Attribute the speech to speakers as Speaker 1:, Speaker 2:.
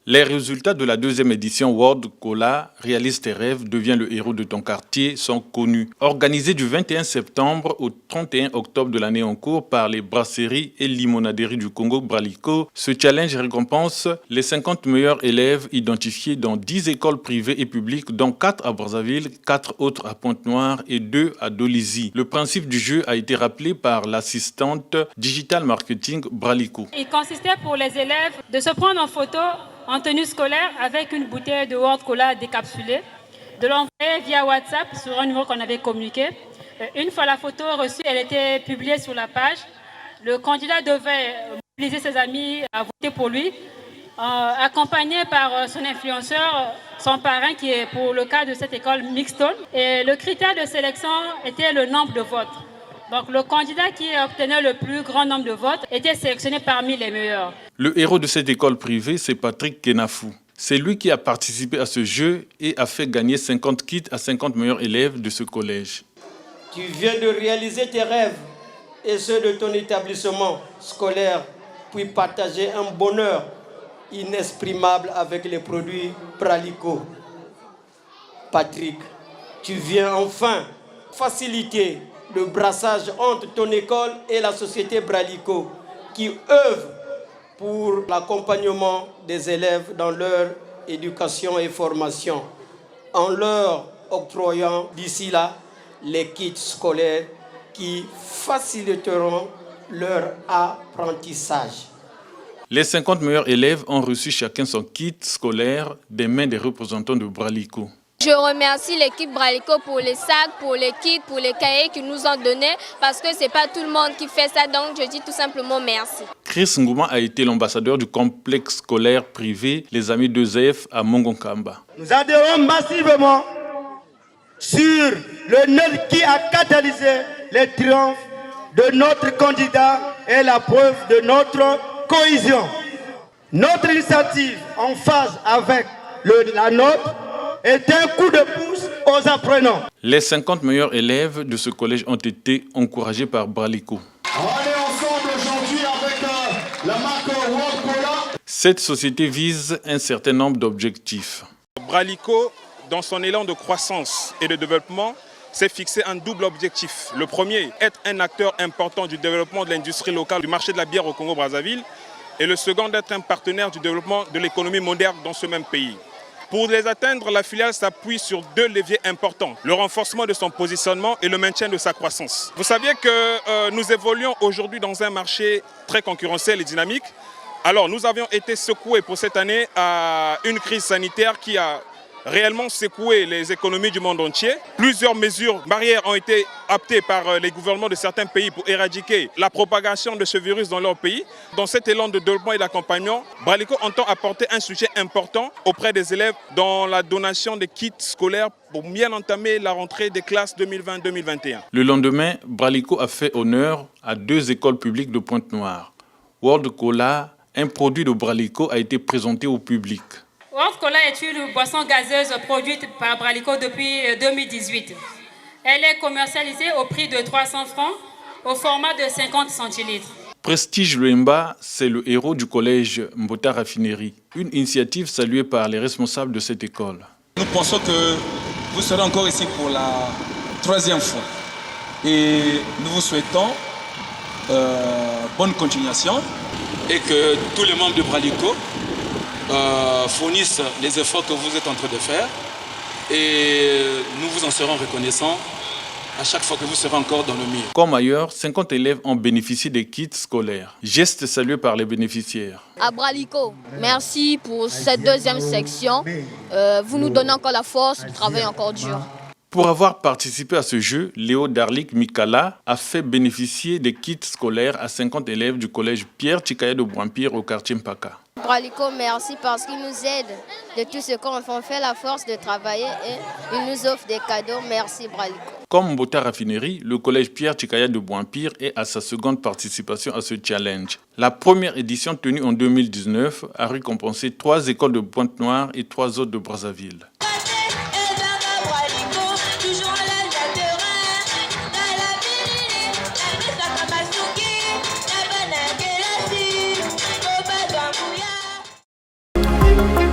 Speaker 1: Les résultats de la deuxième édition World Cola Réalise tes rêves, devient le héros de ton quartier sont connus. Organisé du 21 septembre au 31 octobre de l'année en cours par les brasseries et limonaderies du Congo Bralico, ce challenge récompense les 50 meilleurs élèves identifiés dans 10 écoles privées et publiques, dont 4 à Brazzaville, 4 autres à Pointe-Noire et 2 à Dolisie. Le principe du jeu a été rappelé par l'assistante Digital Marketing Bralico.
Speaker 2: Il consistait pour les élèves de se prendre en photo en tenue scolaire avec une bouteille de World Cola décapsulée, de l'envoyer via WhatsApp sur un numéro qu'on avait communiqué. Une fois la photo reçue, elle était publiée sur la page. Le candidat devait mobiliser ses amis à voter pour lui, accompagné par son influenceur, son parrain qui est pour le cas de cette école Mixtone. Et le critère de sélection était le nombre de votes. Donc le candidat qui obtenait le plus grand nombre de votes était sélectionné parmi les meilleurs.
Speaker 1: Le héros de cette école privée, c'est Patrick Kenafou. C'est lui qui a participé à ce jeu et a fait gagner 50 kits à 50 meilleurs élèves de ce collège.
Speaker 3: Tu viens de réaliser tes rêves et ceux de ton établissement scolaire, puis partager un bonheur inexprimable avec les produits Bralico. Patrick, tu viens enfin faciliter le brassage entre ton école et la société Bralico qui œuvre pour l'accompagnement des élèves dans leur éducation et formation en leur octroyant d'ici là les kits scolaires qui faciliteront leur apprentissage.
Speaker 1: Les 50 meilleurs élèves ont reçu chacun son kit scolaire des mains des représentants de Bralico.
Speaker 4: Je remercie l'équipe Bralico pour les sacs, pour les kits, pour les cahiers qu'ils nous ont donnés parce que ce n'est pas tout le monde qui fait ça, donc je dis tout simplement merci.
Speaker 1: Chris Ngouma a été l'ambassadeur du complexe scolaire privé Les Amis de ZF à Mongonkamba.
Speaker 5: Nous adhérons massivement sur le nœud qui a catalysé les triomphes de notre candidat et la preuve de notre cohésion. Notre initiative en phase avec la nôtre est un coup de pouce aux apprenants.
Speaker 1: Les 50 meilleurs élèves de ce collège ont été encouragés par Bralico.
Speaker 6: On est ensemble aujourd'hui avec la marque World Cola.
Speaker 1: Cette société vise un certain nombre d'objectifs.
Speaker 7: Bralico, dans son élan de croissance et de développement, s'est fixé un double objectif. Le premier, être un acteur important du développement de l'industrie locale, du marché de la bière au Congo-Brazzaville. Et le second, d'être un partenaire du développement de l'économie moderne dans ce même pays. Pour les atteindre, la filiale s'appuie sur 2 leviers importants, le renforcement de son positionnement et le maintien de sa croissance. Vous saviez que nous évoluons aujourd'hui dans un marché très concurrentiel et dynamique. Alors nous avions été secoués pour cette année à une crise sanitaire qui a réellement secoué les économies du monde entier. Plusieurs mesures barrières ont été adoptées par les gouvernements de certains pays pour éradiquer la propagation de ce virus dans leur pays. Dans cet élan de développement et d'accompagnement, Bralico entend apporter un soutien important auprès des élèves dans la donation des kits scolaires pour bien entamer la rentrée des classes 2020-2021.
Speaker 1: Le lendemain, Bralico a fait honneur à 2 écoles publiques de Pointe-Noire. World Cola, un produit de Bralico, a été présenté au public.
Speaker 2: World Cola est une boisson gazeuse produite par Bralico depuis 2018. Elle est commercialisée au prix de 300 francs au format de 50 centilitres.
Speaker 1: Prestige Luemba, c'est le héros du collège Mbota Raffinerie, une initiative saluée par les responsables de cette école.
Speaker 8: Nous pensons que vous serez encore ici pour la 3e fois. Et nous vous souhaitons bonne continuation et que tous les membres de Bralico fournissent les efforts que vous êtes en train de faire et nous vous en serons reconnaissants à chaque fois que vous serez encore dans le mire.
Speaker 1: Comme ailleurs, 50 élèves ont bénéficié des kits scolaires. Geste salué par les bénéficiaires.
Speaker 4: À Bralico, merci pour cette 2e section. Vous nous donnez encore la force de travailler encore dur.
Speaker 1: Pour avoir participé à ce jeu, Léo Darlik Mikala a fait bénéficier des kits scolaires à 50 élèves du collège Pierre Chikaya de Bouampire au quartier Mpaka.
Speaker 4: Bralico, merci parce qu'il nous aide de tout ce qu'on fait. On fait la force de travailler et il nous offre des cadeaux. Merci Bralico.
Speaker 1: Comme Mbota Raffinerie, le collège Pierre Chikaya de Bouampire est à sa seconde participation à ce challenge. La première édition tenue en 2019 a récompensé 3 écoles de Pointe-Noire et 3 autres de Brazzaville.
Speaker 9: Cola.